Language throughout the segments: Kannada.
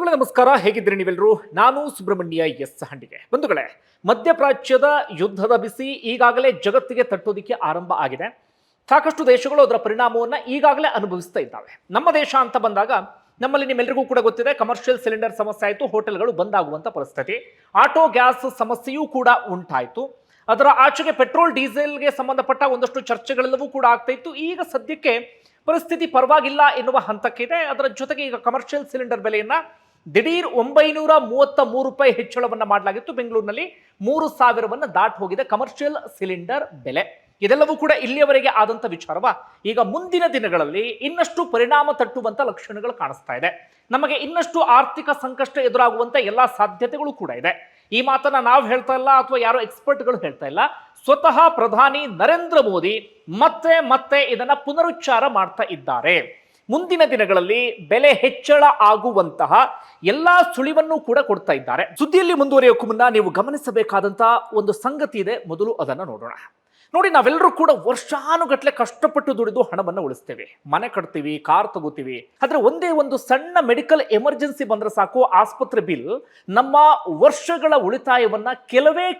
ಬಂಧುಗಳೇ ನಮಸ್ಕಾರ, ಹೇಗಿದ್ದೀರಿ ನೀವೆಲ್ಲರೂ? ನಾನು ಸುಬ್ರಹ್ಮಣ್ಯ ಎಸ್ ಹಂಡಿಗೆ. ಬಂಧುಗಳೇ, ಮಧ್ಯಪ್ರಾಚ್ಯದ ಯುದ್ಧದ ಬಿಸಿ ಈಗಾಗಲೇ ಜಗತ್ತಿಗೆ ತಟ್ಟೋದಿಕ್ಕೆ ಆರಂಭ ಆಗಿದೆ. ಸಾಕಷ್ಟು ದೇಶಗಳು ಅದರ ಪರಿಣಾಮವನ್ನು ಈಗಾಗಲೇ ಅನುಭವಿಸ್ತಾ ಇದ್ದಾವೆ. ನಮ್ಮ ದೇಶ ಅಂತ ಬಂದಾಗ ನಮ್ಮಲ್ಲಿ ನಿಮ್ಮೆಲ್ಲರಿಗೂ ಕೂಡ ಗೊತ್ತಿದೆ, ಕಮರ್ಷಿಯಲ್ ಸಿಲಿಂಡರ್ ಸಮಸ್ಯೆ ಆಯಿತು, ಹೋಟೆಲ್ಗಳು ಬಂದ್ ಆಗುವಂಥ ಪರಿಸ್ಥಿತಿ, ಆಟೋ ಗ್ಯಾಸ್ ಸಮಸ್ಯೆಯೂ ಕೂಡ ಉಂಟಾಯಿತು. ಅದರ ಆಚೆಗೆ ಪೆಟ್ರೋಲ್ ಡೀಸೆಲ್ಗೆ ಸಂಬಂಧಪಟ್ಟ ಒಂದಷ್ಟು ಚರ್ಚೆಗಳೆಲ್ಲವೂ ಕೂಡ ಆಗ್ತಾ ಇತ್ತು. ಈಗ ಸದ್ಯಕ್ಕೆ ಪರಿಸ್ಥಿತಿ ಪರವಾಗಿಲ್ಲ ಎನ್ನುವ ಹಂತಕ್ಕಿದೆ. ಅದರ ಜೊತೆಗೆ ಈಗ ಕಮರ್ಷಿಯಲ್ ಸಿಲಿಂಡರ್ ಬೆಲೆಯನ್ನ ದಿಢೀರ್ 933 ರೂಪಾಯಿ ಹೆಚ್ಚಳವನ್ನ ಮಾಡಲಾಗಿತ್ತು. ಬೆಂಗಳೂರಿನಲ್ಲಿ 3000 ದಾಟ್ ಹೋಗಿದೆ ಕಮರ್ಷಿಯಲ್ ಸಿಲಿಂಡರ್ ಬೆಲೆ. ಇದೆಲ್ಲವೂ ಕೂಡ ಇಲ್ಲಿಯವರೆಗೆ ಆದಂತ ವಿಚಾರವ ಈಗ ಮುಂದಿನ ದಿನಗಳಲ್ಲಿ ಇನ್ನಷ್ಟು ಪರಿಣಾಮ ತಟ್ಟುವಂತ ಲಕ್ಷಣಗಳು ಕಾಣಿಸ್ತಾ ಇದೆ. ನಮಗೆ ಇನ್ನಷ್ಟು ಆರ್ಥಿಕ ಸಂಕಷ್ಟ ಎದುರಾಗುವಂತ ಎಲ್ಲಾ ಸಾಧ್ಯತೆಗಳು ಕೂಡ ಇದೆ. ಈ ಮಾತನ್ನ ನಾವು ಹೇಳ್ತಾ ಇಲ್ಲ ಅಥವಾ ಯಾರೋ ಎಕ್ಸ್ಪರ್ಟ್ಗಳು ಹೇಳ್ತಾ ಇಲ್ಲ. ಸ್ವತಃ ಪ್ರಧಾನಿ ನರೇಂದ್ರ ಮೋದಿ ಮತ್ತೆ ಇದನ್ನ ಪುನರುಚ್ಚಾರ ಮಾಡ್ತಾ ಇದ್ದಾರೆ. ಮುಂದಿನ ದಿನಗಳಲ್ಲಿ ಬೆಲೆ ಹೆಚ್ಚಳ ಆಗುವಂತಹ ಎಲ್ಲಾ ಸುಳಿವನ್ನು ಕೂಡ ಕೊಡ್ತಾ ಇದ್ದಾರೆ. ಸುದ್ದಿಯಲ್ಲಿ ಮುಂದುವರಿಯೋಕ್ಕೂ ಮುನ್ನ ನೀವು ಗಮನಿಸಬೇಕಾದಂತಹ ಒಂದು ಸಂಗತಿ ಇದೆ, ಮೊದಲು ಅದನ್ನ ನೋಡೋಣ. ನೋಡಿ, ನಾವೆಲ್ಲರೂ ಕೂಡ ವರ್ಷಾನುಗಟ್ಲೆ ಕಷ್ಟಪಟ್ಟು ದುಡಿದು ಹಣವನ್ನು ಉಳಿಸ್ತೇವೆ, ಮನೆ ಕಟ್ತೀವಿ, ಕಾರ್ ತಗೋತೀವಿ. ಆದ್ರೆ ಒಂದೇ ಒಂದು ಸಣ್ಣ ಮೆಡಿಕಲ್ ಎಮರ್ಜೆನ್ಸಿ ಬಂದ್ರೆ ಸಾಕು, ಆಸ್ಪತ್ರೆ ಬಿಲ್ ನಮ್ಮ ವರ್ಷಗಳ ಉಳಿತಾಯವನ್ನ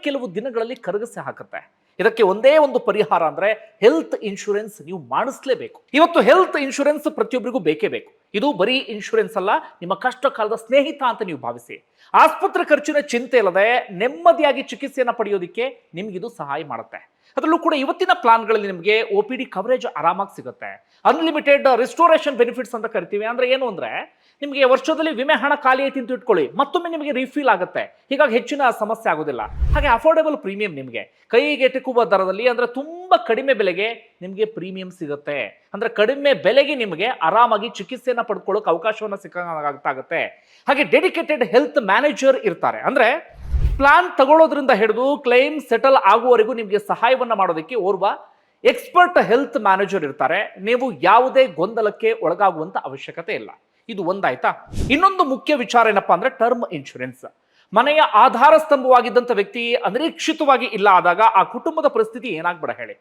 ಕೆಲವು ದಿನಗಳಲ್ಲಿ ಕರಗಿಸಿ ಹಾಕುತ್ತೆ. ಇದಕ್ಕೆ ಒಂದೇ ಒಂದು ಪರಿಹಾರ ಅಂದ್ರೆ ಹೆಲ್ತ್ ಇನ್ಶೂರೆನ್ಸ್ ನೀವು ಮಾಡಿಸ್ಲೇಬೇಕು. ಇವತ್ತು ಹೆಲ್ತ್ ಇನ್ಶೂರೆನ್ಸ್ ಪ್ರತಿಯೊಬ್ಬರಿಗೂ ಬೇಕೇ ಬೇಕು. ಇದು ಬರೀ ಇನ್ಶೂರೆನ್ಸ್ ಅಲ್ಲ, ನಿಮ್ಮ ಕಷ್ಟ ಕಾಲದ ಸ್ನೇಹಿತ ಅಂತ ನೀವು ಭಾವಿಸಿ. ಆಸ್ಪತ್ರೆ ಖರ್ಚಿನ ಚಿಂತೆ ಇಲ್ಲದೆ ನೆಮ್ಮದಿಯಾಗಿ ಚಿಕಿತ್ಸೆಯನ್ನು ಪಡೆಯೋದಕ್ಕೆ ನಿಮ್ಗಿದು ಸಹಾಯ ಮಾಡುತ್ತೆ. ಅದರಲ್ಲೂ ಕೂಡ ಇವತ್ತಿನ ಪ್ಲಾನ್ಗಳಲ್ಲಿ ನಿಮಗೆ OPD ಕವರೇಜ್ ಆರಾಮಾಗಿ ಸಿಗುತ್ತೆ. ಅನ್ಲಿಮಿಟೆಡ್ ರಿಸ್ಟೋರೇಷನ್ ಬೆನಿಫಿಟ್ಸ್ ಅಂತ ಕರಿತೀವಿ. ಅಂದ್ರೆ ಏನು ಅಂದ್ರೆ, ನಿಮಗೆ ವರ್ಷದಲ್ಲಿ ವಿಮೆ ಹಣ ಖಾಲಿ ಐತಿ ಅಂತ ಇಟ್ಕೊಳ್ಳಿ, ಮತ್ತೊಮ್ಮೆ ನಿಮಗೆ ರಿಫಿಲ್ ಆಗುತ್ತೆ. ಹೀಗಾಗಿ ಹೆಚ್ಚಿನ ಸಮಸ್ಯೆ ಆಗೋದಿಲ್ಲ. ಹಾಗೆ ಅಫೋರ್ಡೆಬಲ್ ಪ್ರೀಮಿಯಂ, ನಿಮಗೆ ಕೈಗೆ ಎಟುಕುವ ದರದಲ್ಲಿ, ಅಂದ್ರೆ ತುಂಬಾ ಕಡಿಮೆ ಬೆಲೆಗೆ ನಿಮಗೆ ಪ್ರೀಮಿಯಂ ಸಿಗುತ್ತೆ. ಅಂದ್ರೆ ಕಡಿಮೆ ಬೆಲೆಗೆ ನಿಮಗೆ ಆರಾಮಾಗಿ ಚಿಕಿತ್ಸೆಯನ್ನ ಪಡ್ಕೊಳ್ಳೋಕೆ ಅವಕಾಶವನ್ನ ಸಿಕ್ಕಾಗುತ್ತೆ. ಹಾಗೆ ಡೆಡಿಕೇಟೆಡ್ ಹೆಲ್ತ್ ಮ್ಯಾನೇಜರ್ ಇರ್ತಾರೆ. ಅಂದ್ರೆ ಪ್ಲಾನ್ ತಗೊಳ್ಳೋದ್ರಿಂದ ಹಿಡಿದು ಕ್ಲೈಮ್ ಸೆಟಲ್ ಆಗುವವರೆಗೂ ನಿಮಗೆ ಸಹಾಯವನ್ನ ಮಾಡೋದಕ್ಕೆ ಓರ್ವ ಎಕ್ಸ್ಪರ್ಟ್ ಹೆಲ್ತ್ ಮ್ಯಾನೇಜರ್ ಇರ್ತಾರೆ. ನೀವು ಯಾವುದೇ ಗೊಂದಲಕ್ಕೆ ಒಳಗಾಗುವಂತ ಅವಶ್ಯಕತೆ ಇಲ್ಲ. ಇದು ಒಂದಾಯ್ತಾ? ಇನ್ನೊಂದು ಮುಖ್ಯ ವಿಚಾರ ಏನಪ್ಪಾ ಅಂದ್ರೆ ಟರ್ಮ್ ಇನ್ಶೂರೆನ್ಸ್. ಮನೆಯ ಆಧಾರ ಸ್ತಂಭವಾಗಿದ್ದಂಥ ವ್ಯಕ್ತಿ ಅನಿರೀಕ್ಷಿತವಾಗಿ ಇಲ್ಲ ಆದಾಗ ಆ ಕುಟುಂಬದ ಪರಿಸ್ಥಿತಿ ಏನಾಗ್ಬೇಡ ಹೇಳಿ.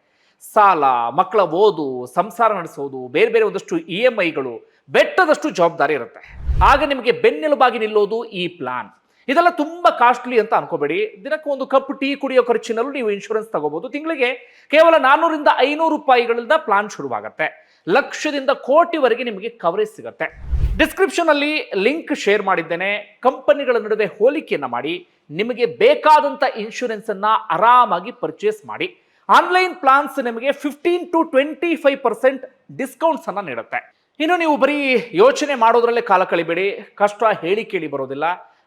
ಸಾಲ, ಮಕ್ಕಳ ಓದು, ಸಂಸಾರ ನಡೆಸೋದು, ಬೇರೆ ಒಂದಷ್ಟು EMIಗಳು, ಬೆಟ್ಟದಷ್ಟು ಜವಾಬ್ದಾರಿ ಇರುತ್ತೆ. ಆಗ ನಿಮಗೆ ಬೆನ್ನೆಲುಬಾಗಿ ನಿಲ್ಲೋದು ಈ ಪ್ಲಾನ್. ಇದೆಲ್ಲ ತುಂಬಾ ಕಾಸ್ಟ್ಲಿ ಅಂತ ಅನ್ಕೋಬೇಡಿ. ದಿನಕ್ಕೆ ಒಂದು ಕಪ್ ಟೀ ಕುಡಿಯೋ ಖರ್ಚಿನಲ್ಲೂ ನೀವು ಇನ್ಶೂರೆನ್ಸ್ ತಗೋಬಹುದು. ತಿಂಗಳಿಗೆ ಕೇವಲ 400 ರಿಂದ 500 ರೂಪಾಯಿಗಳಿಂದ ಪ್ಲಾನ್ ಶುರುವಾಗುತ್ತೆ. ಲಕ್ಷದಿಂದ ಕೋಟಿವರೆಗೆ ನಿಮಗೆ ಕವರೇಜ್ ಸಿಗುತ್ತೆ. ಡಿಸ್ಕ್ರಿಪ್ಷನ್ ಅಲ್ಲಿ ಲಿಂಕ್ ಶೇರ್ ಮಾಡಿದ್ದೇನೆ. ಕಂಪನಿಗಳ ನಡುವೆ ಹೋಲಿಕೆಯನ್ನ ಮಾಡಿ ನಿಮಗೆ ಬೇಕಾದಂತ ಇನ್ಶೂರೆನ್ಸ್ ಅನ್ನ ಆರಾಮಾಗಿ ಪರ್ಚೇಸ್ ಮಾಡಿ. ಆನ್ಲೈನ್ ಪ್ಲಾನ್ಸ್ ನಿಮಗೆ 15 to 25% ಡಿಸ್ಕೌಂಟ್ಸ್ ಅನ್ನ ನೀಡುತ್ತೆ. ಇನ್ನು ನೀವು ಬರೀ ಯೋಚನೆ ಮಾಡೋದ್ರಲ್ಲೇ ಕಾಲ ಕಳಿಬೇಡಿ. ಕಷ್ಟ ಹೇಳಿ ಕೇಳಿ ಬರೋದಿಲ್ಲ,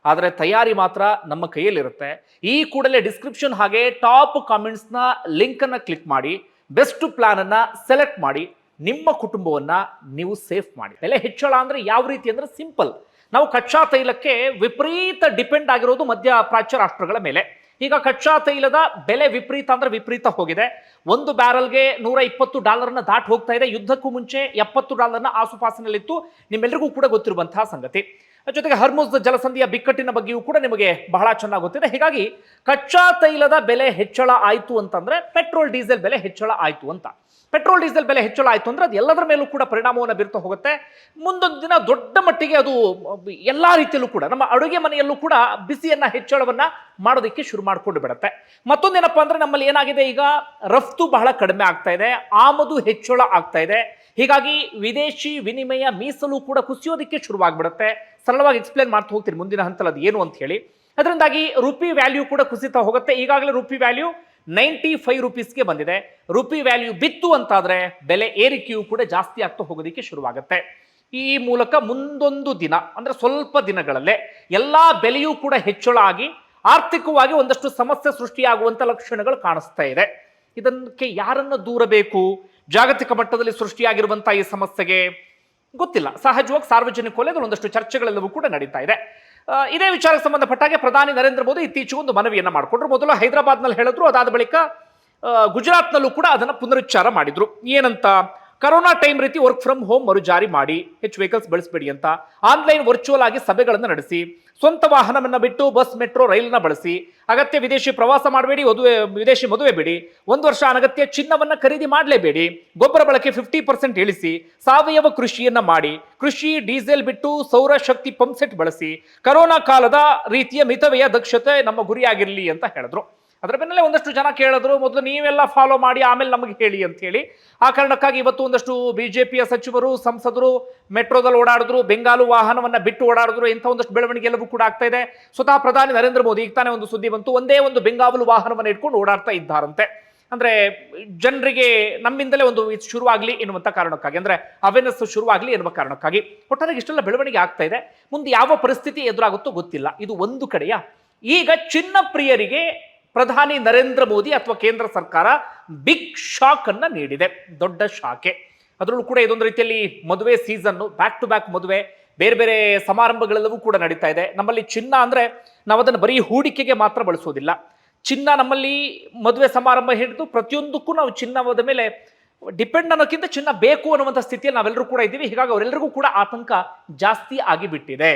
ಆದರೆ ತಯಾರಿ ಮಾತ್ರ ನಮ್ಮ ಕೈಯಲ್ಲಿರುತ್ತೆ. ಈ ಕೂಡಲೇ ಡಿಸ್ಕ್ರಿಪ್ಷನ್ ಹಾಗೆ ಟಾಪ್ ಕಾಮೆಂಟ್ಸ್ನ ಲಿಂಕ್ ಅನ್ನ ಕ್ಲಿಕ್ ಮಾಡಿ ಬೆಸ್ಟ್ ಪ್ಲಾನ್ ಅನ್ನ ಸೆಲೆಕ್ಟ್ ಮಾಡಿ ನಿಮ್ಮ ಕುಟುಂಬವನ್ನ ನೀವು ಸೇಫ್ ಮಾಡಿ. ಬೆಲೆ ಹೆಚ್ಚಳ ಅಂದ್ರೆ ಯಾವ ರೀತಿ ಅಂದ್ರೆ ಸಿಂಪಲ್. ನಾವು ಕಚ್ಚಾ ತೈಲಕ್ಕೆ ವಿಪರೀತ ಡಿಪೆಂಡ್ ಆಗಿರೋದು ಮಧ್ಯಪ್ರಾಚ್ಯ ರಾಷ್ಟ್ರಗಳ ಮೇಲೆ. ಈಗ ಕಚ್ಚಾ ತೈಲದ ಬೆಲೆ ವಿಪರೀತ ಹೋಗಿದೆ. ಒಂದು ಬ್ಯಾರಲ್ಗೆ $120 ದಾಟ್ ಹೋಗ್ತಾ ಇದೆ. ಯುದ್ಧಕ್ಕೂ ಮುಂಚೆ $70 ಆಸುಪಾಸಿನಲ್ಲಿತ್ತು, ನಿಮ್ಮೆಲ್ಲರಿಗೂ ಕೂಡ ಗೊತ್ತಿರುವಂತಹ ಸಂಗತಿ. ಜೊತೆಗೆ ಹರ್ಮುಜ್ ಜಲಸಂಧಿಯ ಬಿಕ್ಕಟ್ಟಿನ ಬಗ್ಗೆಯೂ ಕೂಡ ನಿಮಗೆ ಬಹಳ ಚೆನ್ನಾಗಿ ಗೊತ್ತಿದೆ. ಹೀಗಾಗಿ ಕಚ್ಚಾ ತೈಲದ ಬೆಲೆ ಹೆಚ್ಚಳ ಆಯಿತು ಅಂತಂದ್ರೆ ಪೆಟ್ರೋಲ್ ಡೀಸೆಲ್ ಬೆಲೆ ಹೆಚ್ಚಳ ಆಯಿತು ಅಂತ. ಪೆಟ್ರೋಲ್ ಡೀಸೆಲ್ ಬೆಲೆ ಹೆಚ್ಚಳ ಆಯಿತು ಅಂದ್ರೆ ಅದು ಎಲ್ಲದರ ಮೇಲೂ ಕೂಡ ಪರಿಣಾಮವನ್ನು ಬೀರ್ತಾ ಹೋಗುತ್ತೆ. ಮುಂದೊಂದು ದಿನ ದೊಡ್ಡ ಮಟ್ಟಿಗೆ ಅದು ಎಲ್ಲಾ ರೀತಿಯಲ್ಲೂ ಕೂಡ ನಮ್ಮ ಅಡುಗೆ ಮನೆಯಲ್ಲೂ ಕೂಡ ಬಿಸಿಯನ್ನ ಹೆಚ್ಚಳವನ್ನ ಮಾಡೋದಕ್ಕೆ ಶುರು ಮಾಡಿಕೊಂಡು ಬಿಡುತ್ತೆ. ಮತ್ತೊಂದೇನಪ್ಪಾ ಅಂದ್ರೆ, ನಮ್ಮಲ್ಲಿ ಏನಾಗಿದೆ, ಈಗ ರಫ್ತು ಬಹಳ ಕಡಿಮೆ ಆಗ್ತಾ ಇದೆ, ಆಮದು ಹೆಚ್ಚಳ ಆಗ್ತಾ ಇದೆ. ಹೀಗಾಗಿ ವಿದೇಶಿ ವಿನಿಮಯ ಮೀಸಲು ಕೂಡ ಕುಸಿಯೋದಕ್ಕೆ ಶುರುವಾಗ್ಬಿಡುತ್ತೆ. ಸರಳವಾಗಿ ಎಕ್ಸ್ಪ್ಲೇನ್ ಮಾಡ್ತಾ ಹೋಗ್ತೀನಿ ಮುಂದಿನ ಹಂತದಲ್ಲಿ ಅದು ಏನು ಅಂತ ಹೇಳಿ. ಅದರಿಂದಾಗಿ ರುಪಿ ವ್ಯಾಲ್ಯೂ ಕೂಡ ಕುಸಿತಾ ಹೋಗುತ್ತೆ. ಈಗಾಗಲೇ ರುಪಿ ವ್ಯಾಲ್ಯೂ 95 ರೂಪೀಸ್ಗೆ ಬಂದಿದೆ. ರುಪಿ ವ್ಯಾಲ್ಯೂ ಬಿತ್ತು ಅಂತಾದ್ರೆ ಬೆಲೆ ಏರಿಕೆಯೂ ಕೂಡ ಜಾಸ್ತಿ ಆಗ್ತಾ ಹೋಗೋದಕ್ಕೆ ಶುರುವಾಗುತ್ತೆ. ಈ ಮೂಲಕ ಮುಂದೊಂದು ದಿನ ಅಂದ್ರೆ ಸ್ವಲ್ಪ ದಿನಗಳಲ್ಲೇ ಎಲ್ಲಾ ಬೆಲೆಯೂ ಕೂಡ ಹೆಚ್ಚಳ ಆಗಿ ಆರ್ಥಿಕವಾಗಿ ಒಂದಷ್ಟು ಸಮಸ್ಯೆ ಸೃಷ್ಟಿಯಾಗುವಂತ ಲಕ್ಷಣಗಳು ಕಾಣಿಸ್ತಾ ಇದೆ. ಇದಕ್ಕೆ ಯಾರನ್ನ ದೂರಬೇಕು? ಜಾಗತಿಕ ಮಟ್ಟದಲ್ಲಿ ಸೃಷ್ಟಿಯಾಗಿರುವಂತಹ ಈ ಸಮಸ್ಯೆಗೆ ಗೊತ್ತಿಲ್ಲ. ಸಹಜವಾಗಿ ಸಾರ್ವಜನಿಕ ವಲಯದಲ್ಲಿ ಒಂದಷ್ಟು ಚರ್ಚೆಗಳೆಲ್ಲವೂ ಕೂಡ ನಡೀತಾ ಇದೆ. ಇದೇ ವಿಚಾರಕ್ಕೆ ಸಂಬಂಧಪಟ್ಟಾಗೆ ಪ್ರಧಾನಿ ನರೇಂದ್ರ ಮೋದಿ ಇತ್ತೀಚೆಗೆ ಒಂದು ಮನವಿಯನ್ನ ಮಾಡಿಕೊಂಡ್ರು. ಮೊದಲು ಹೈದರಾಬಾದ್ನಲ್ಲಿ ಹೇಳಿದ್ರು, ಅದಾದ ಬಳಿಕ ಗುಜರಾತ್ನಲ್ಲೂ ಕೂಡ ಅದನ್ನ ಪುನರುಚ್ಚಾರ ಮಾಡಿದ್ರು. ಏನಂತ? ಕರೋನಾ ಟೈಮ್ ರೀತಿ ವರ್ಕ್ ಫ್ರಮ್ ಹೋಮ್ ಮರು ಜಾರಿ ಮಾಡಿ, ಹೆಚ್ಚು ವೆಹಿಕಲ್ಸ್ ಬಳಸಬೇಡಿ ಅಂತ. ಆನ್ಲೈನ್ ವರ್ಚುವಲ್ ಆಗಿ ಸಭೆಗಳನ್ನು ನಡೆಸಿ, ಸ್ವಂತ ವಾಹನವನ್ನ ಬಿಟ್ಟು ಬಸ್, ಮೆಟ್ರೋ, ರೈಲನ್ನ ಬಳಸಿ. ಅಗತ್ಯ ವಿದೇಶಿ ಪ್ರವಾಸ ಮಾಡಬೇಡಿ, ವಿದೇಶಿ ಮದುವೆ ಬೇಡಿ. 1 ವರ್ಷ ಅನಗತ್ಯ ಚಿನ್ನವನ್ನ ಖರೀದಿ ಮಾಡಲೇಬೇಡಿ. ಗೊಬ್ಬರ ಬಳಕೆ 50% ಇಳಿಸಿ. ಸಾವಯವ ಕೃಷಿಯನ್ನ ಮಾಡಿ. ಕೃಷಿ ಡೀಸೆಲ್ ಬಿಟ್ಟು ಸೌರಶಕ್ತಿ ಪಂಪ್ ಸೆಟ್ ಬಳಸಿ. ಕರೋನಾ ಕಾಲದ ರೀತಿಯ ಮಿತವ್ಯಯ ದಕ್ಷತೆ ನಮ್ಮ ಗುರಿಯಾಗಿರಲಿ ಅಂತ ಹೇಳಿದ್ರು. ಅದರ ಬೆನ್ನಲ್ಲೇ ಒಂದಷ್ಟು ಜನ ಕೇಳಿದ್ರು, ಮೊದಲು ನೀವೆಲ್ಲ ಫಾಲೋ ಮಾಡಿ ಆಮೇಲೆ ನಮಗೆ ಹೇಳಿ ಅಂತ ಹೇಳಿ. ಆ ಕಾರಣಕ್ಕಾಗಿ ಇವತ್ತು ಒಂದಷ್ಟು ಬಿಜೆಪಿಯ ಸಚಿವರು, ಸಂಸದರು ಮೆಟ್ರೋದಲ್ಲಿ ಓಡಾಡಿದ್ರು, ಬೆಂಗಾಲು ವಾಹನವನ್ನ ಬಿಟ್ಟು ಓಡಾಡಿದ್ರು. ಇಂಥ ಒಂದಷ್ಟು ಬೆಳವಣಿಗೆ ಎಲ್ಲವೂ ಕೂಡ ಆಗ್ತಾ ಇದೆ. ಸ್ವತಃ ಪ್ರಧಾನಿ ನರೇಂದ್ರ ಮೋದಿ ಈಗ ತಾನೇ ಒಂದು ಸುದ್ದಿ ಬಂತು, ಒಂದೇ ಒಂದು ಬೆಂಗಾವಲು ವಾಹನವನ್ನು ಇಟ್ಕೊಂಡು ಓಡಾಡ್ತಾ ಇದ್ದಾರಂತೆ. ಅಂದ್ರೆ ಜನರಿಗೆ ನಮ್ಮಿಂದಲೇ ಒಂದು ಶುರುವಾಗ್ಲಿ ಎನ್ನುವಂತ ಕಾರಣಕ್ಕಾಗಿ, ಅಂದ್ರೆ ಅವೇರ್ನೆಸ್ ಶುರುವಾಗ್ಲಿ ಎನ್ನುವ ಕಾರಣಕ್ಕಾಗಿ. ಒಟ್ಟಾರೆ ಇಷ್ಟೆಲ್ಲ ಬೆಳವಣಿಗೆ ಆಗ್ತಾ ಇದೆ. ಮುಂದೆ ಯಾವ ಪರಿಸ್ಥಿತಿ ಎದುರಾಗುತ್ತೋ ಗೊತ್ತಿಲ್ಲ. ಇದು ಒಂದು ಕಡೆಯ. ಈಗ ಚಿನ್ನ ಪ್ರಿಯರಿಗೆ ಪ್ರಧಾನಿ ನರೇಂದ್ರ ಮೋದಿ ಅಥವಾ ಕೇಂದ್ರ ಸರ್ಕಾರ ಬಿಗ್ ಶಾಕ್ ಅನ್ನ ನೀಡಿದೆ. ದೊಡ್ಡ ಶಾಕೆ. ಅದರಲ್ಲೂ ಕೂಡ ಇದೊಂದು ರೀತಿಯಲ್ಲಿ ಮದುವೆ ಸೀಸನ್, ಬ್ಯಾಕ್ ಟು ಬ್ಯಾಕ್ ಮದುವೆ, ಬೇರೆ ಬೇರೆ ಸಮಾರಂಭಗಳೆಲ್ಲವೂ ಕೂಡ ನಡೀತಾ ಇದೆ. ನಮ್ಮಲ್ಲಿ ಚಿನ್ನ ಅಂದ್ರೆ ನಾವು ಅದನ್ನು ಬರೀ ಹೂಡಿಕೆಗೆ ಮಾತ್ರ ಬಳಸೋದಿಲ್ಲ. ಚಿನ್ನ ನಮ್ಮಲ್ಲಿ ಮದುವೆ ಸಮಾರಂಭ ಹಿಡಿದು ಪ್ರತಿಯೊಂದಕ್ಕೂ ನಾವು ಚಿನ್ನದ ಮೇಲೆ ಡಿಪೆಂಡ್ ಅನ್ನೋಕ್ಕಿಂತ ಚಿನ್ನ ಬೇಕು ಅನ್ನುವಂಥ ಸ್ಥಿತಿಯಲ್ಲಿ ನಾವೆಲ್ಲರೂ ಕೂಡ ಇದ್ದೀವಿ. ಹೀಗಾಗಿ ಅವರೆಲ್ಲರಿಗೂ ಕೂಡ ಆತಂಕ ಜಾಸ್ತಿ ಆಗಿಬಿಟ್ಟಿದೆ.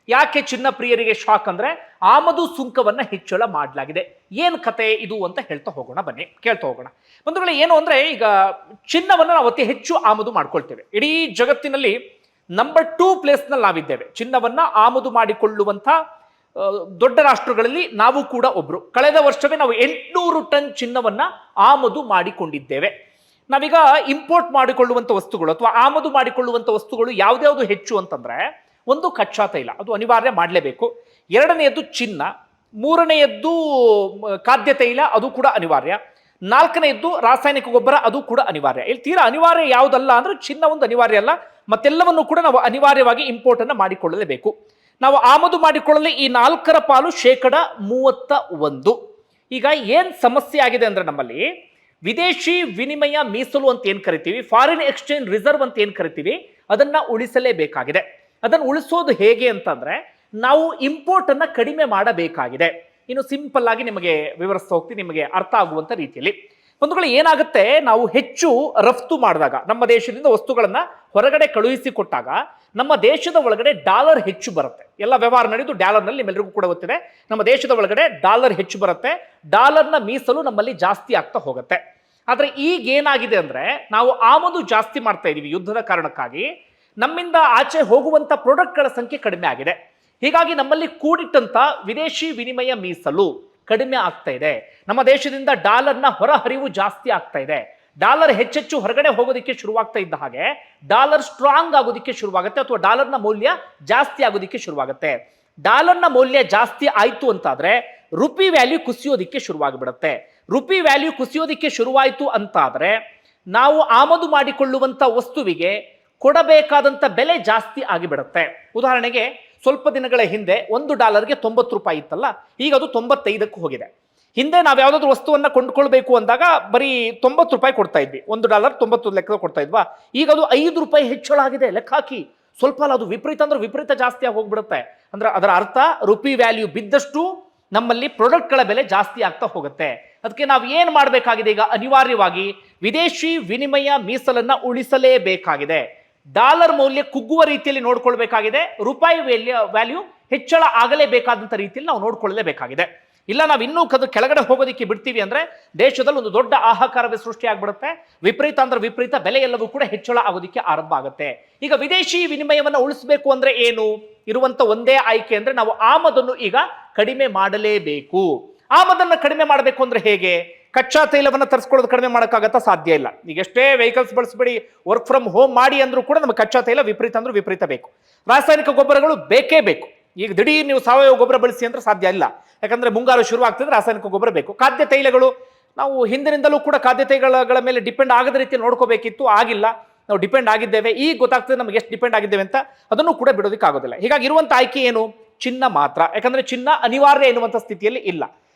ಯಾಕೆ ಚಿನ್ನ ಪ್ರಿಯರಿಗೆ ಶಾಕ್ ಅಂದ್ರೆ ಆಮದು ಸುಂಕವನ್ನ ಹೆಚ್ಚಳ ಮಾಡಲಾಗಿದೆ. ಏನ್ ಕತೆ ಇದು ಅಂತ ಹೇಳ್ತಾ ಹೋಗೋಣ, ಬನ್ನಿ ಕೇಳ್ತಾ ಹೋಗೋಣ. ಒಂದು ವೇಳೆ ಏನು ಅಂದ್ರೆ, ಈಗ ಚಿನ್ನವನ್ನು ನಾವು ಅತಿ ಹೆಚ್ಚು ಆಮದು ಮಾಡ್ಕೊಳ್ತೇವೆ. ಇಡೀ ಜಗತ್ತಿನಲ್ಲಿ ನಂಬರ್ 2 ಪ್ಲೇಸ್ನಲ್ಲಿ ನಾವಿದ್ದೇವೆ. ಚಿನ್ನವನ್ನ ಆಮದು ಮಾಡಿಕೊಳ್ಳುವಂತ ದೊಡ್ಡ ರಾಷ್ಟ್ರಗಳಲ್ಲಿ ನಾವು ಕೂಡ ಒಬ್ರು. ಕಳೆದ ವರ್ಷವೇ ನಾವು 800 ಟನ್ ಚಿನ್ನವನ್ನ ಆಮದು ಮಾಡಿಕೊಂಡಿದ್ದೇವೆ. ನಾವೀಗ ಇಂಪೋರ್ಟ್ ಮಾಡಿಕೊಳ್ಳುವಂತ ವಸ್ತುಗಳು ಅಥವಾ ಆಮದು ಮಾಡಿಕೊಳ್ಳುವಂತ ವಸ್ತುಗಳು ಯಾವ್ದ್ಯಾವ್ದು ಹೆಚ್ಚು ಅಂತಂದ್ರೆ, ಒಂದು ಕಚ್ಚಾ ತೈಲ, ಅದು ಅನಿವಾರ್ಯ ಮಾಡಲೇಬೇಕು. ಎರಡನೆಯದ್ದು ಚಿನ್ನ. ಮೂರನೆಯದ್ದು ಖಾದ್ಯ ತೈಲ, ಅದು ಕೂಡ ಅನಿವಾರ್ಯ. ನಾಲ್ಕನೆಯದ್ದು ರಾಸಾಯನಿಕ ಗೊಬ್ಬರ, ಅದು ಕೂಡ ಅನಿವಾರ್ಯ. ಇಲ್ಲಿ ತೀರಾ ಅನಿವಾರ್ಯ ಯಾವುದಲ್ಲ ಅಂದ್ರೆ ಚಿನ್ನ ಒಂದು ಅನಿವಾರ್ಯ ಅಲ್ಲ. ಮತ್ತೆಲ್ಲವನ್ನು ಕೂಡ ನಾವು ಅನಿವಾರ್ಯವಾಗಿ ಇಂಪೋರ್ಟ್ ಅನ್ನು ಮಾಡಿಕೊಳ್ಳಲೇಬೇಕು. ನಾವು ಆಮದು ಮಾಡಿಕೊಳ್ಳಲು ಈ 4ರ ಪಾಲು 31%. ಈಗ ಏನ್ ಸಮಸ್ಯೆ ಆಗಿದೆ ಅಂದ್ರೆ, ನಮ್ಮಲ್ಲಿ ವಿದೇಶಿ ವಿನಿಮಯ ಮೀಸಲು ಅಂತ ಏನ್ ಕರಿತೀವಿ, ಫಾರಿನ್ ಎಕ್ಸ್ಚೇಂಜ್ ರಿಸರ್ವ್ ಅಂತ ಏನ್ ಕರಿತೀವಿ, ಅದನ್ನ ಉಳಿಸಲೇಬೇಕಾಗಿದೆ. ಅದನ್ನು ಉಳಿಸೋದು ಹೇಗೆ ಅಂತಂದ್ರೆ, ನಾವು ಇಂಪೋರ್ಟ್ ಅನ್ನ ಕಡಿಮೆ ಮಾಡಬೇಕಾಗಿದೆ. ಇನ್ನು ಸಿಂಪಲ್ ಆಗಿ ನಿಮಗೆ ವಿವರಿಸ್ತಾ ಹೋಗ್ತೀನಿ, ನಿಮಗೆ ಅರ್ಥ ಆಗುವಂತ ರೀತಿಯಲ್ಲಿ. ಒಂದು ವೇಳೆ ಏನಾಗುತ್ತೆ, ನಾವು ಹೆಚ್ಚು ರಫ್ತು ಮಾಡಿದಾಗ, ನಮ್ಮ ದೇಶದಿಂದ ವಸ್ತುಗಳನ್ನ ಹೊರಗಡೆ ಕಳುಹಿಸಿಕೊಟ್ಟಾಗ ನಮ್ಮ ದೇಶದ ಒಳಗಡೆ ಡಾಲರ್ ಹೆಚ್ಚು ಬರುತ್ತೆ. ಎಲ್ಲ ವ್ಯವಹಾರ ನಡೆದು ಡಾಲರ್ನಲ್ಲಿ, ನಿಮ್ಮೆಲ್ಲರಿಗೂ ಕೂಡ ಗೊತ್ತಿದೆ, ನಮ್ಮ ದೇಶದ ಒಳಗಡೆ ಡಾಲರ್ ಹೆಚ್ಚು ಬರುತ್ತೆ. ಡಾಲರ್ನ ಮೀಸಲು ನಮ್ಮಲ್ಲಿ ಜಾಸ್ತಿ ಆಗ್ತಾ ಹೋಗುತ್ತೆ. ಆದ್ರೆ ಈಗ ಏನಾಗಿದೆ ಅಂದ್ರೆ, ನಾವು ಆಮದು ಜಾಸ್ತಿ ಮಾಡ್ತಾ ಇದೀವಿ ಯುದ್ಧದ ಕಾರಣಕ್ಕಾಗಿ. ನಮ್ಮಿಂದ ಆಚೆ ಹೋಗುವಂತ ಪ್ರಾಡಕ್ಟ್ಗಳ ಸಂಖ್ಯೆ ಕಡಿಮೆ ಆಗಿದೆ. ಹೀಗಾಗಿ ನಮ್ಮಲ್ಲಿ ಕೂಡಿಟ್ಟಂತ ವಿದೇಶಿ ವಿನಿಮಯ ಮೀಸಲು ಕಡಿಮೆ ಆಗ್ತಾ ಇದೆ. ನಮ್ಮ ದೇಶದಿಂದ ಡಾಲರ್ನ ಹೊರಹರಿವು ಜಾಸ್ತಿ ಆಗ್ತಾ ಇದೆ. ಡಾಲರ್ ಹೆಚ್ಚೆಚ್ಚು ಹೊರಗಡೆ ಹೋಗೋದಕ್ಕೆ ಶುರುವಾಗ್ತಾ ಇದ್ದ ಹಾಗೆ ಡಾಲರ್ ಸ್ಟ್ರಾಂಗ್ ಆಗೋದಕ್ಕೆ ಶುರುವಾಗುತ್ತೆ, ಅಥವಾ ಡಾಲರ್ನ ಮೌಲ್ಯ ಜಾಸ್ತಿ ಆಗೋದಕ್ಕೆ ಶುರುವಾಗುತ್ತೆ. ಡಾಲರ್ನ ಮೌಲ್ಯ ಜಾಸ್ತಿ ಆಯ್ತು ಅಂತಾದ್ರೆ ರುಪಿ ವ್ಯಾಲ್ಯೂ ಕುಸಿಯೋದಿಕ್ಕೆ ಶುರುವಾಗಿಬಿಡುತ್ತೆ. ರುಪಿ ವ್ಯಾಲ್ಯೂ ಕುಸಿಯೋದಿಕ್ಕೆ ಶುರುವಾಯಿತು ಅಂತಾದ್ರೆ ನಾವು ಆಮದು ಮಾಡಿಕೊಳ್ಳುವಂತ ವಸ್ತುವಿಗೆ ಕೊಡಬೇಕಾದಂತ ಬೆಲೆ ಜಾಸ್ತಿ ಆಗಿಬಿಡುತ್ತೆ. ಉದಾಹರಣೆಗೆ, ಸ್ವಲ್ಪ ದಿನಗಳ ಹಿಂದೆ $1ಗೆ 90 ರೂಪಾಯಿ ಇತ್ತಲ್ಲ, ಈಗ ಅದು 95ಕ್ಕೆ ಹೋಗಿದೆ. ಹಿಂದೆ ನಾವು ಯಾವ್ದಾದ್ರು ವಸ್ತುವನ್ನ ಕೊಂಡ್ಕೊಳ್ಬೇಕು ಅಂದಾಗ ಬರೀ 90 ರೂಪಾಯಿ ಕೊಡ್ತಾ ಇದ್ವಿ, $1 90 ಲೆಕ್ಕ ಕೊಡ್ತಾ ಇದ್ವಾ. ಈಗ ಅದು 5 ರೂಪಾಯಿ ಹೆಚ್ಚಳ ಆಗಿದೆ. ಲೆಕ್ಕ ಹಾಕಿ, ಸ್ವಲ್ಪ ಅಲ್ಲ, ಅದು ವಿಪರೀತ ಅಂದ್ರೆ ವಿಪರೀತ ಜಾಸ್ತಿ ಆಗಿ ಹೋಗ್ಬಿಡುತ್ತೆ. ಅಂದ್ರೆ ಅದರ ಅರ್ಥ ರುಪಿ ವ್ಯಾಲ್ಯೂ ಬಿದ್ದಷ್ಟು ನಮ್ಮಲ್ಲಿ ಪ್ರಾಡಕ್ಟ್ಗಳ ಬೆಲೆ ಜಾಸ್ತಿ ಆಗ್ತಾ ಹೋಗುತ್ತೆ. ಅದಕ್ಕೆ ನಾವು ಏನ್ ಮಾಡಬೇಕಾಗಿದೆ, ಈಗ ಅನಿವಾರ್ಯವಾಗಿ ವಿದೇಶಿ ವಿನಿಮಯ ಮೀಸಲನ್ನ ಉಳಿಸಲೇಬೇಕಾಗಿದೆ. ಡಾಲರ್ ಮೌಲ್ಯ ಕುಗ್ಗುವ ರೀತಿಯಲ್ಲಿ ನೋಡ್ಕೊಳ್ಬೇಕಾಗಿದೆ. ರೂಪಾಯಿ ವ್ಯಾಲ್ಯೂ ಹೆಚ್ಚಳ ಆಗಲೇಬೇಕಾದಂತ ರೀತಿಯಲ್ಲಿ ನಾವು ನೋಡ್ಕೊಳ್ಳಲೇಬೇಕಾಗಿದೆ. ಇಲ್ಲ ನಾವು ಇನ್ನೂ ಕೆಳಗಡೆ ಹೋಗೋದಕ್ಕೆ ಬಿಡ್ತೀವಿ ಅಂದ್ರೆ ದೇಶದಲ್ಲಿ ಒಂದು ದೊಡ್ಡ ಆಹಾಕಾರವೇ ಸೃಷ್ಟಿ ಆಗ್ಬಿಡುತ್ತೆ. ವಿಪರೀತ ಅಂದ್ರೆ ವಿಪರೀತ, ಬೆಲೆ ಎಲ್ಲವೂ ಕೂಡ ಹೆಚ್ಚಳ ಆಗೋದಕ್ಕೆ ಆರಂಭ ಆಗುತ್ತೆ. ಈಗ ವಿದೇಶಿ ವಿನಿಮಯವನ್ನ ಉಳಿಸಬೇಕು ಅಂದ್ರೆ ಏನು, ಇರುವಂತ ಒಂದೇ ಆಯ್ಕೆ ಅಂದ್ರೆ ನಾವು ಆಮದನ್ನು ಈಗ ಕಡಿಮೆ ಮಾಡಲೇಬೇಕು. ಆಮದನ್ನು ಕಡಿಮೆ ಮಾಡಬೇಕು ಅಂದ್ರೆ ಹೇಗೆ? ಕಚ್ಚಾ ತೈಲವನ್ನು ತರಿಸ್ಕೊಳ್ಳೋದು ಕಡಿಮೆ ಮಾಡೋಕ್ಕಾಗತ್ತಾ? ಸಾಧ್ಯ ಇಲ್ಲ. ಈಗ ಎಷ್ಟೇ ವೆಹಿಕಲ್ಸ್ ಬಳಸಬೇಡಿ, ವರ್ಕ್ ಫ್ರಮ್ ಹೋಮ್ ಮಾಡಿ ಅಂದ್ರೂ ಕೂಡ ನಮಗೆ ಕಚ್ಚಾ ತೈಲ ವಿಪರೀತ ಅಂದ್ರೆ ವಿಪರೀತ ಬೇಕು. ರಾಸಾಯನಿಕ ಗೊಬ್ಬರಗಳು ಬೇಕೇ ಬೇಕು. ಈಗ ದಿಢೀರ್ ನೀವು ಸಾವಯವ ಗೊಬ್ಬರ ಬಳಸಿ ಅಂದ್ರೆ ಸಾಧ್ಯ ಇಲ್ಲ, ಯಾಕಂದ್ರೆ ಮುಂಗಾರು ಶುರು ಆಗ್ತಿದ್ರೆ ರಾಸಾಯನಿಕ ಗೊಬ್ಬರ ಬೇಕು. ಖಾದ್ಯ ತೈಲಗಳು ನಾವು ಹಿಂದಿನಿಂದಲೂ ಕೂಡ ಖಾದ್ಯ ತೈಲಗಳ ಮೇಲೆ ಡಿಪೆಂಡ್ ಆಗದ ರೀತಿ ನೋಡ್ಕೋಬೇಕಿತ್ತು, ಆಗಿಲ್ಲ. ನಾವು ಡಿಪೆಂಡ್ ಆಗಿದ್ದೇವೆ. ಈಗ ಗೊತ್ತಾಗ್ತದೆ ನಮಗೆ ಎಷ್ಟು ಡಿಪೆಂಡ್ ಆಗಿದ್ದೇವೆ ಅಂತ. ಅದನ್ನು ಕೂಡ ಬಿಡೋದಕ್ಕೆ ಆಗೋದಿಲ್ಲ. ಹೀಗಾಗಿ ಇರುವಂತ ಆಯ್ಕೆ ಏನು? ಚಿನ್ನ ಮಾತ್ರ. ಯಾಕಂದ್ರೆ ಚಿನ್ನ ಅನಿವಾರ್ಯ ಎನ್ನುವಂತ ಸ್ಥಿತಿಯಲ್ಲಿ ಇಲ್ಲ.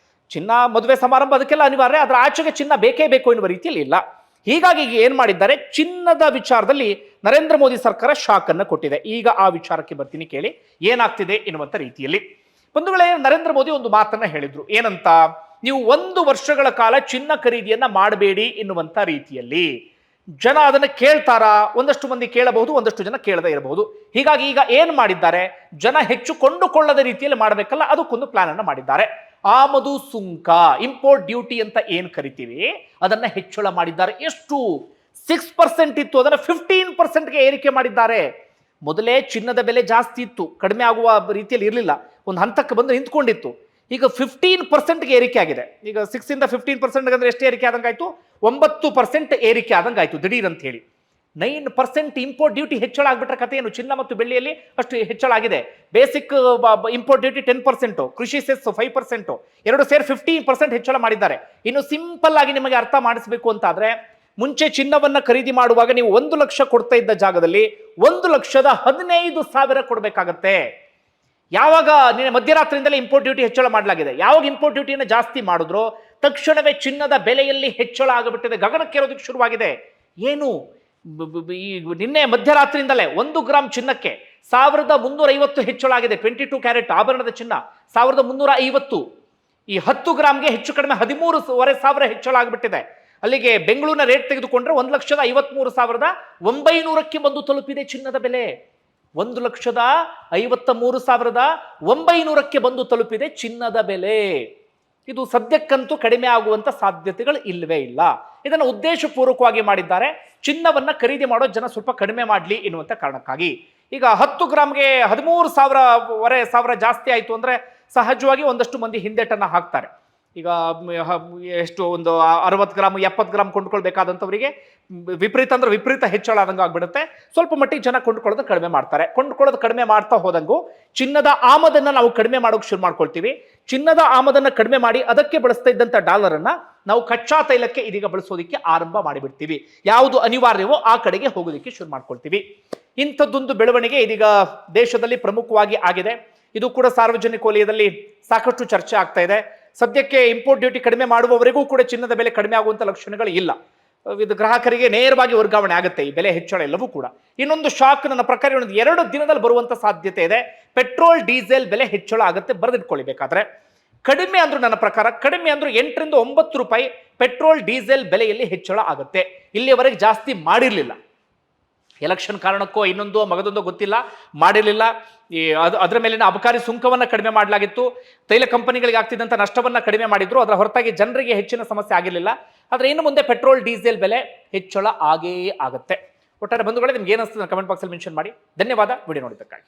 ಚಿನ್ನ ಮದುವೆ ಸಮಾರಂಭ ಅದಕ್ಕೆಲ್ಲ ಅನಿವಾರ್ಯ, ಅದರ ಆಚೆಗೆ ಚಿನ್ನ ಬೇಕೇ ಬೇಕು ಎನ್ನುವ ರೀತಿಯಲ್ಲಿ ಇಲ್ಲ. ಹೀಗಾಗಿ ಈಗ ಏನ್ ಮಾಡಿದ್ದಾರೆ, ಚಿನ್ನದ ವಿಚಾರದಲ್ಲಿ ನರೇಂದ್ರ ಮೋದಿ ಸರ್ಕಾರ ಶಾಕ್ ಅನ್ನು ಕೊಟ್ಟಿದೆ. ಈಗ ಆ ವಿಚಾರಕ್ಕೆ ಬರ್ತೀನಿ, ಕೇಳಿ ಏನಾಗ್ತಿದೆ ಎನ್ನುವಂತ ರೀತಿಯಲ್ಲಿ. ಒಂದು ವೇಳೆ ನರೇಂದ್ರ ಮೋದಿ ಒಂದು ಮಾತನ್ನ ಹೇಳಿದ್ರು, ಏನಂತ? ನೀವು 1 ವರ್ಷಗಳ ಕಾಲ ಚಿನ್ನ ಖರೀದಿಯನ್ನ ಮಾಡಬೇಡಿ ಎನ್ನುವಂತ ರೀತಿಯಲ್ಲಿ. ಜನ ಅದನ್ನು ಕೇಳ್ತಾರಾ? ಒಂದಷ್ಟು ಮಂದಿ ಕೇಳಬಹುದು, ಒಂದಷ್ಟು ಜನ ಕೇಳದೇ ಇರಬಹುದು. ಹೀಗಾಗಿ ಈಗ ಏನ್ ಮಾಡಿದ್ದಾರೆ, ಜನ ಹೆಚ್ಚು ಕೊಂಡುಕೊಳ್ಳದ ರೀತಿಯಲ್ಲಿ ಮಾಡಬೇಕಲ್ಲ, ಅದಕ್ಕೊಂದು ಪ್ಲಾನ್ ಅನ್ನು ಮಾಡಿದ್ದಾರೆ. ಆಮದು ಸುಂಕ, ಇಂಪೋರ್ಟ್ ಡ್ಯೂಟಿ ಅಂತ ಏನ್ ಕರಿತೀವಿ, ಅದನ್ನ ಹೆಚ್ಚಳ ಮಾಡಿದ್ದಾರೆ. ಎಷ್ಟು? 6% ಇತ್ತು, ಅದನ್ನ 15%ಗೆ ಏರಿಕೆ ಮಾಡಿದ್ದಾರೆ. ಮೊದಲೇ ಚಿನ್ನದ ಬೆಲೆ ಜಾಸ್ತಿ ಇತ್ತು, ಕಡಿಮೆ ಆಗುವ ರೀತಿಯಲ್ಲಿ ಇರಲಿಲ್ಲ, ಒಂದು ಹಂತಕ್ಕೆ ಬಂದು ನಿಂತ್ಕೊಂಡಿತ್ತು. ಈಗ 15%ಗೆ ಏರಿಕೆ ಆಗಿದೆ. ಈಗ 6 ಇಂದ 15% ಅಂದ್ರೆ ಎಷ್ಟು ಏರಿಕೆ ಆದಂಗಾಯ್ತು? 9% ಏರಿಕೆ ಆದಂಗಾಯ್ತು ದಿಢೀರ್ ಅಂತ ಹೇಳಿ. 9% ಇಂಪೋರ್ಟ್ ಡ್ಯೂಟಿ ಹೆಚ್ಚಳ ಆಗ್ಬಿಟ್ರೆ ಕಥೆ ಏನು? ಚಿನ್ನ ಮತ್ತು ಬೆಳ್ಳಿಯಲ್ಲಿ ಅಷ್ಟು ಹೆಚ್ಚಳ ಆಗಿದೆ. ಬೇಸಿಕ್ ಇಂಪೋರ್ಟ್ ಡ್ಯೂಟಿ 10%, ಕೃಷಿ ಸೆಸ್ 5%, ಎರಡು ಸೇರಿ 15% ಹೆಚ್ಚಳ ಮಾಡಿದ್ದಾರೆ. ಇನ್ನು ಸಿಂಪಲ್ ಆಗಿ ನಿಮಗೆ ಅರ್ಥ ಮಾಡಿಸಬೇಕು ಅಂತಾದ್ರೆ, ಮುಂಚೆ ಚಿನ್ನವನ್ನ ಖರೀದಿ ಮಾಡುವಾಗ ನೀವು 1 ಲಕ್ಷ ಕೊಡ್ತಾ ಇದ್ದ ಜಾಗದಲ್ಲಿ 1,15,000 ಕೊಡಬೇಕಾಗತ್ತೆ. ಯಾವಾಗ ಮಧ್ಯರಾತ್ರಿಯಿಂದಲೇ ಇಂಪೋರ್ಟ್ ಡ್ಯೂಟಿ ಹೆಚ್ಚಳ ಮಾಡಲಾಗಿದೆ. ಯಾವಾಗ ಇಂಪೋರ್ಟ್ ಡ್ಯೂಟಿಯನ್ನು ಜಾಸ್ತಿ ಮಾಡಿದ್ರು, ತಕ್ಷಣವೇ ಚಿನ್ನದ ಬೆಲೆಯಲ್ಲಿ ಹೆಚ್ಚಳ ಆಗಿಬಿಟ್ಟಿದೆ, ಗಗನಕ್ಕೇರೋದಕ್ಕೆ ಶುರುವಾಗಿದೆ. ಏನು? ನಿನ್ನೆ ಮಧ್ಯರಾತ್ರಿಯಿಂದಲೇ 1 ಗ್ರಾಮ್ ಚಿನ್ನಕ್ಕೆ 1,350 ಹೆಚ್ಚಳ ಆಗಿದೆ. 22 ಕ್ಯಾರೆಟ್ ಆಭರಣದ ಚಿನ್ನ 1,350. ಈ 10 ಗ್ರಾಮ್ಗೆ ಹೆಚ್ಚು ಕಡಿಮೆ 13,500 ಹೆಚ್ಚಳ ಆಗಿಬಿಟ್ಟಿದೆ. ಅಲ್ಲಿಗೆ ಬೆಂಗಳೂರಿನ ರೇಟ್ ತೆಗೆದುಕೊಂಡ್ರೆ 1,53,900ಕ್ಕೆ ಬಂದು ತಲುಪಿದೆ ಚಿನ್ನದ ಬೆಲೆ. 1,53,900ಕ್ಕೆ ಬಂದು ತಲುಪಿದೆ ಚಿನ್ನದ ಬೆಲೆ. ಇದು ಸದ್ಯಕ್ಕಂತೂ ಕಡಿಮೆ ಆಗುವಂತ ಸಾಧ್ಯತೆಗಳು ಇಲ್ಲವೇ ಇಲ್ಲ. ಇದನ್ನು ಉದ್ದೇಶಪೂರ್ವಕವಾಗಿ ಮಾಡಿದ್ದಾರೆ, ಚಿನ್ನವನ್ನ ಖರೀದಿ ಮಾಡೋ ಜನ ಸ್ವಲ್ಪ ಕಡಿಮೆ ಮಾಡಲಿ ಎನ್ನುವಂತ ಕಾರಣಕ್ಕಾಗಿ. ಈಗ 10 ಗ್ರಾಮ್ಗೆ 13,500 ಜಾಸ್ತಿ ಆಯಿತು ಅಂದ್ರೆ ಸಹಜವಾಗಿ ಒಂದಷ್ಟು ಮಂದಿ ಹಿಂದೆಟನ್ನ ಹಾಕ್ತಾರೆ. ಈಗ ಎಷ್ಟು ಒಂದು 60 ಗ್ರಾಮ್ 70 ಗ್ರಾಮ್ ಕೊಂಡ್ಕೊಳ್ಬೇಕಾದಂಥವರಿಗೆ ವಿಪರೀತ ಅಂದ್ರೆ ವಿಪರೀತ ಹೆಚ್ಚಳ ಆದಂಗೆ ಆಗ್ಬಿಡುತ್ತೆ. ಸ್ವಲ್ಪ ಮಟ್ಟಿಗೆ ಜನ ಕೊಂಡ್ಕೊಳ್ಳೋದು ಕಡಿಮೆ ಮಾಡ್ತಾರೆ. ಕೊಂಡ್ಕೊಳ್ಳೋದು ಕಡಿಮೆ ಮಾಡ್ತಾ ಹೋದಂಗೂ ಚಿನ್ನದ ಆಮದನ್ನ ನಾವು ಕಡಿಮೆ ಮಾಡೋಕೆ ಶುರು ಮಾಡ್ಕೊಳ್ತೀವಿ. ಚಿನ್ನದ ಆಮದನ್ನ ಕಡಿಮೆ ಮಾಡಿ ಅದಕ್ಕೆ ಬಳಸ್ತಾ ಇದ್ದಂಥ ಡಾಲರ್ ಅನ್ನ ನಾವು ಕಚ್ಚಾ ತೈಲಕ್ಕೆ ಇದೀಗ ಬಳಸೋದಕ್ಕೆ ಆರಂಭ ಮಾಡಿಬಿಡ್ತೀವಿ. ಯಾವುದು ಅನಿವಾರ್ಯವೋ ಆ ಕಡೆಗೆ ಹೋಗೋದಕ್ಕೆ ಶುರು ಮಾಡ್ಕೊಳ್ತೀವಿ. ಇಂಥದ್ದೊಂದು ಬೆಳವಣಿಗೆ ಇದೀಗ ದೇಶದಲ್ಲಿ ಪ್ರಮುಖವಾಗಿ ಆಗಿದೆ. ಇದು ಕೂಡ ಸಾರ್ವಜನಿಕ ವಲಯದಲ್ಲಿ ಸಾಕಷ್ಟು ಚರ್ಚೆ ಆಗ್ತಾ ಇದೆ. ಸದ್ಯಕ್ಕೆ ಇಂಪೋರ್ಟ್ ಡ್ಯೂಟಿ ಕಡಿಮೆ ಮಾಡುವವರೆಗೂ ಕೂಡ ಚಿನ್ನದ ಬೆಲೆ ಕಡಿಮೆ ಆಗುವಂತ ಲಕ್ಷಣಗಳು ಇಲ್ಲ. ಇದು ಗ್ರಾಹಕರಿಗೆ ನೇರವಾಗಿ ವರ್ಗಾವಣೆ ಆಗುತ್ತೆ ಈ ಬೆಲೆ ಹೆಚ್ಚಳ ಎಲ್ಲವೂ ಕೂಡ. ಇನ್ನೊಂದು ಶಾಕ್ ನನ್ನ ಪ್ರಕಾರ 2 ದಿನದಲ್ಲಿ ಬರುವಂತ ಸಾಧ್ಯತೆ ಇದೆ. ಪೆಟ್ರೋಲ್ ಡೀಸೆಲ್ ಬೆಲೆ ಹೆಚ್ಚಳ ಆಗುತ್ತೆ, ಬರೆದಿಟ್ಕೊಳ್ಳಿ ಬೇಕಾದ್ರೆ. ಕಡಿಮೆ ಅಂದ್ರೂ ನನ್ನ ಪ್ರಕಾರ ಕಡಿಮೆ ಅಂದ್ರೂ 8 ರಿಂದ 9 ರೂಪಾಯಿ ಪೆಟ್ರೋಲ್ ಡೀಸೆಲ್ ಬೆಲೆಯಲ್ಲಿ ಹೆಚ್ಚಳ ಆಗುತ್ತೆ. ಇಲ್ಲಿಯವರೆಗೆ ಜಾಸ್ತಿ ಮಾಡಿರಲಿಲ್ಲ. ಎಲೆಕ್ಷನ್ ಕಾರಣಕ್ಕೋ ಇನ್ನೊಂದು ಮಗದೊಂದು ಗೊತ್ತಿಲ್ಲ, ಮಾಡಿರಲಿಲ್ಲ. ಅದರ ಮೇಲಿನ ಅಬಕಾರಿ ಸುಂಕವನ್ನ ಕಡಿಮೆ ಮಾಡಲಾಗಿತ್ತು. ತೈಲ ಕಂಪನಿಗಳಿಗೆ ಆಗ್ತಿದ್ದಂಥ ನಷ್ಟವನ್ನ ಕಡಿಮೆ ಮಾಡಿದ್ರು. ಅದರ ಹೊರತಾಗಿ ಜನರಿಗೆ ಹೆಚ್ಚಿನ ಸಮಸ್ಯೆ ಆಗಿರಲಿಲ್ಲ. ಆದ್ರೆ ಇನ್ನು ಮುಂದೆ ಪೆಟ್ರೋಲ್ ಡೀಸೆಲ್ ಬೆಲೆ ಹೆಚ್ಚಳ ಆಗೇ ಆಗುತ್ತೆ. ಒಟ್ಟಾರೆ ಬಂಧುಗಳೇ, ನಿಮ್ಗೆ ಏನಿಸ್ತದೆ ಕಮೆಂಟ್ ಬಾಕ್ಸಲ್ಲಿ ಮೆನ್ಷನ್ ಮಾಡಿ. ಧನ್ಯವಾದ ವಿಡಿಯೋ ನೋಡಿದ್ದಕ್ಕಾಗಿ.